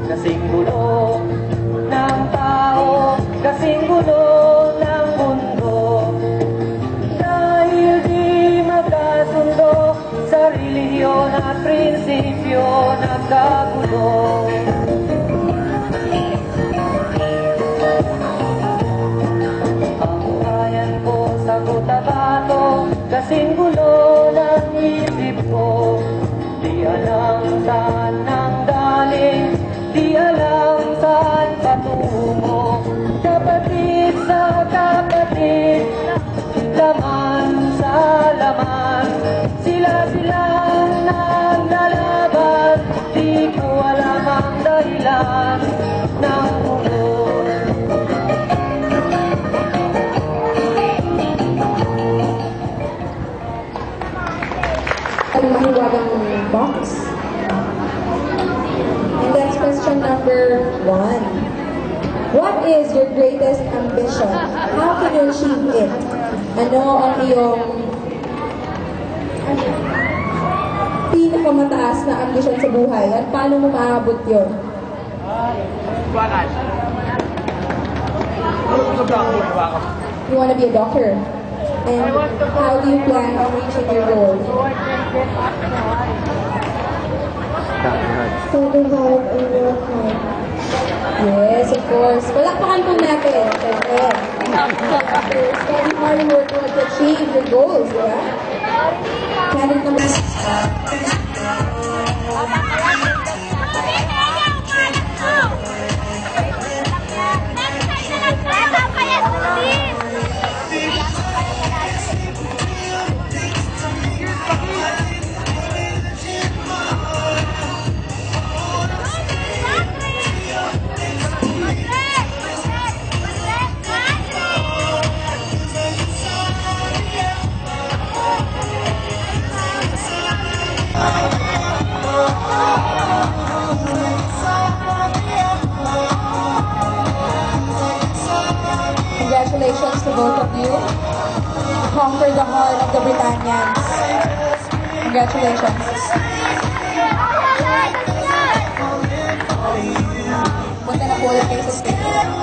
Kasing gulo ng tao, kasing gulo ng mundo. Dahil di magkasundo sa relihiyon at prinsipyo, nagkagulo. Ang bayan ko sa Cotabato, kasing gulo ng isip ko. Di alam saan nang galing, di alam saan patungo. Kapatid sa kapatid, laman sa laman, sila-silang naglalaban. Di ko alam ang dahilan ng mundo. Ang mahiwagang box. And that's question number 1. What is your greatest ambition? How can you achieve it? Ano ang iyong pinakamataas na ambisyon sa buhay? At paano mo maaabot yun? You want to be a doctor? And how do you plan on reaching your goal? Study hard and work hard. Yes, of course. Palakpakan po natin. Study hard and work hard to achieve your goals, diba? Candidate number 6. Congratulations to both of you. Conquer the heart of the Britannians. Congratulations. Punta na po ulit kayo sa stage.